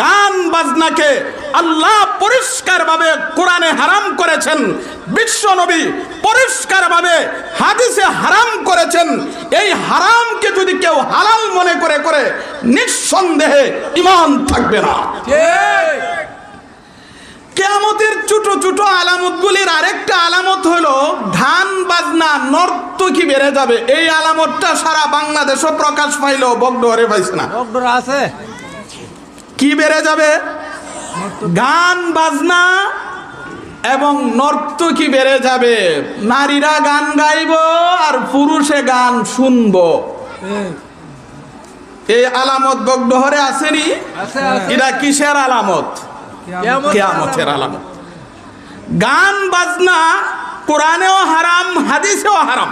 গান বাজনাকে আল্লাহ পরিষ্কারভাবে কোরআনে হারাম করেছেন, বিশ্ব নবী পরিষ্কারভাবে হাদিসে হারাম করেছেন। এই হারামকে যদি কেউ হালাল মনে করে নিঃসন্দেহে ঈমান থাকবে না। কিয়ামতের ছোট ছোট আলামতগুলির আরেকটা আলামত হলো গান বাজনা নর্তকী বেড়ে যাবে। এই আলামতটা সারা বাংলাদেশও প্রকাশ পাইলো, বগডোরে পাইছে না। বগডোরে আছে কি বেড়ে যাবে? গান বাজনা এবং নর্তকী বেড়ে যাবে। নারীরা গান গাইব আর পুরুষে গান শুনবো। এই আলামত বগডোরে আসেনি? এটা কিসের আলামত? কিয়ামতের আলামত। গান বাজনা কোরআনেও হারাম, হাদিসেও হারাম।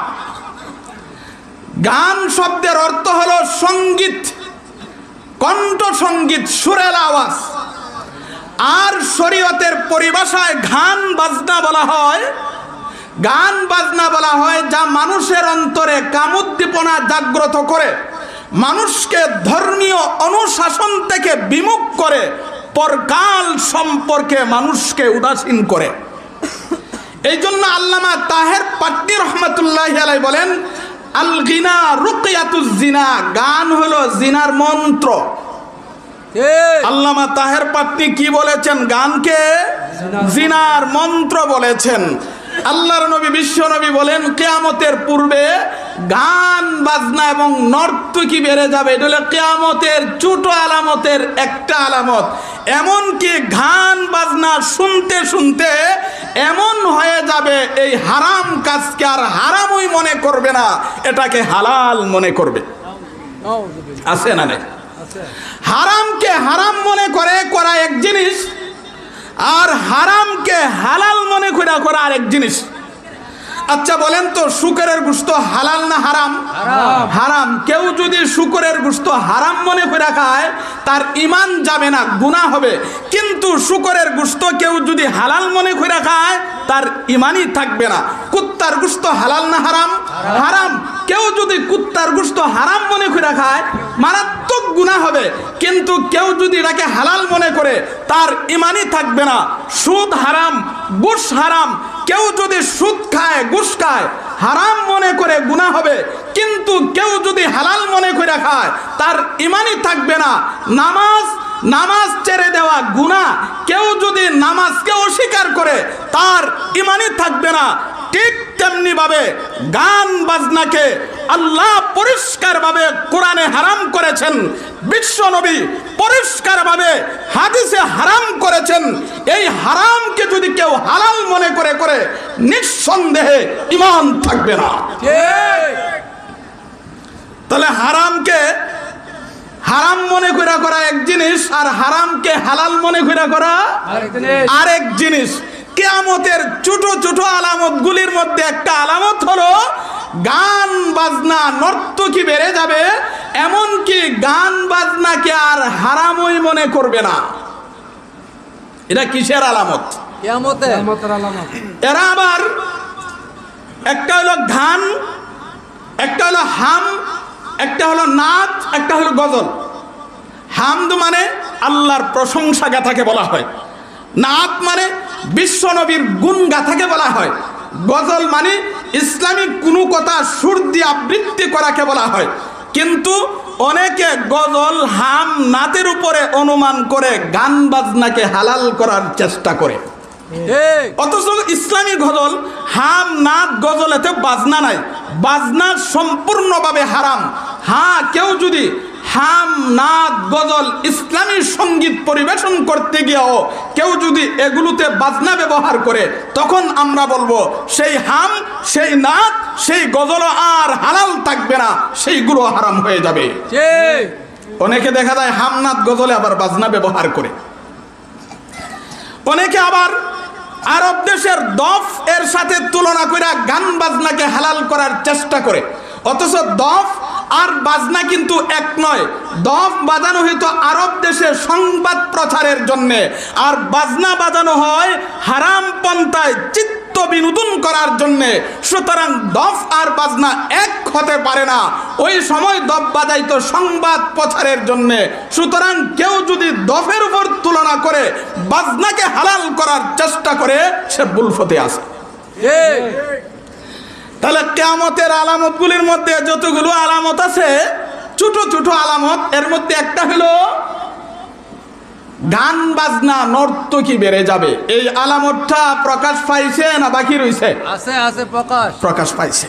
গান শব্দের অর্থ হলো সঙ্গীত, কণ্ঠ সঙ্গীত, সুরের আওয়াজ। আর শরীয়তের পরিভাষায় গান বাজনা বলা হয়, গান বাজনা বলা হয় যা মানুষের অন্তরে কামোদ্দীপনা জাগ্রত করে, মানুষকে ধর্মীয় অনুশাসন থেকে বিমুখ করে, পরকাল সম্পর্কে মানুষকে উদাসীন করে। এই জন্য আল্লামা তাহের পাটনি রহমতুল্লাহি আলাইহি বলেন, আল গিনা রুকিয়াতুজ জিনা, গান হলো জিনার মন্ত্র। আল্লামা তাহের পাটনি কি বলেছেন? গানকে জিনার মন্ত্র বলেছেন। আল্লাহর নবী বিশ্ব নবী বলেন, কিয়ামতের পূর্বে গান বাজনা এবং নর্তকী বেড়ে যাবে। এটা হলো কিয়ামতের ছোট আলামতের একটা আলামত। এমনকি গান বাজনা শুনতে শুনতে এমন হয়ে যাবে এই হারাম কাজকে আর হারামই মনে করবে না, এটাকে হালাল মনে করবে। আছে না? হারামকে হারাম মনে করা এক জিনিস, আর হারামকে হালাল মনে করা আরেক জিনিস। আচ্ছা বলেন তো, শুকরের গোশত হালাল না হারাম? হারাম। কেউ যদি শুকরের গোশত হারাম মনে করে খায় তার ঈমান যাবে না, গুনাহ হবে। কিন্তু শুকরের গোশত কেউ যদি হালাল মনে করে খায় তার ঈমানই থাকবে না। কুত্তার গোশত হালাল না হারাম? হারাম। কেউ যদি কুত্তার গোশত হারাম মনে করে খায় মারাত্মক গুনাহ হবে, কিন্তু কেউ যদি এটাকে হালাল মনে করে তার ঈমানই থাকবে না। সুদ হারাম, ঘুষ হারাম। কেউ যদি সুদ খায়, ঘুষ খায়, হারাম মনে করে গুনাহ হবে, কিন্তু কেউ যদি হালাল মনে করে খায় তার ঈমানই থাকবে না। নামাজ ছেড়ে দেওয়া গুনাহ, কেউ যদি নামাজকে অস্বীকার করে তার ঈমানই থাকবে না। ঠিক তেমনি ভাবে গান বাজনাকে আল্লাহ পরিষ্কারভাবে কোরআনে হারাম করেছেন, বিশ্ব নবী পরিষ্কারভাবে হাদিসে হারাম করেছেন। এই হারামকে যদি কেউ হালাল মনে করে নিঃসন্দেহে ঈমান থাকবে না। তাহলে হারামকে হারাম মনে করা এক জিনিস, আর হারামকে হালাল মনে করা আরেক জিনিস। কিয়ামতের ছোট ছোট আলামতগুলির মধ্যে একটা আলামত হলো গান বাজনা নর্তকী বেড়ে যাবে, এমনকি গান বাজনাকে আর হারামই মনে করবে না। এটা কিসের আলামত? কিয়ামতের আলামত। এরা আবার একটা হলো গান, একটা হলো হাম, একটা হলো নাচ, একটা হলো গজল। হামদ মানে আল্লাহর প্রশংসা গাথাকে বলা হয়, নাচ মানে বিশ্ব নবীর গুণ গাথাকে বলা হয়, গজল মানে ইসলামিক কোনো কথা সুর দিয়ে আবৃত্তি করাকে বলা হয়। কিন্তু অনেকে গজল হাম নাতের উপরে অনুমান করে গান বাজনাকে হালাল করার চেষ্টা করে। অথচ ইসলামী গজল, হাম নাত গজলেতে বাজনা নাই, বাজনা সম্পূর্ণভাবে হারাম। হ্যাঁ, কেউ যদি হাম নাত গজল ইসলামী সঙ্গীত পরিবেশন করতে গিয়েও কেউ যদি এগুলোতে বাজনা ব্যবহার করে, তখন আমরা বলবো সেই হাম, সেই নাত, সেই গজল আর হালাল থাকবে না, সেইগুলো হারাম হয়ে যাবে। অনেকে দেখা যায় হাম নাত গজলে আবার বাজনা ব্যবহার করে। অনেকে আবার আরব দেশের দফ এর সাথে তুলনা করে গান বাজনাকে হালাল করার চেষ্টা করে। অথচ দফ আর বাজনা কিন্তু এক নয়। দফ বাজানো হয়তো আরব দেশে সংবাদ প্রচারের জন্যে, আর বাজনা বাজানো হয় হারাম পন্থায় চিত্ত বিনোদন করার জন্যে। সুতরাং দফ আর বাজনা এক হতে পারে না। ওই সময় দফ বাজাইতো সংবাদ প্রচারের জন্যে। সুতরাং কেউ যদি দফের করে বাজনাকে হালাল করার চেষ্টা করে, সে ভুল পথে আছে। তাহলে কিয়ামতের আলামতগুলির মধ্যে যতগুলো আলামত আছে, ছোট ছোট আলামত, এর মধ্যে একটা হলো গান বাজনা নর্তকী বেড়ে যাবে। এই আলামতটা প্রকাশ পাইছে না বাকি রইছে? আছে, প্রকাশ পাইছে।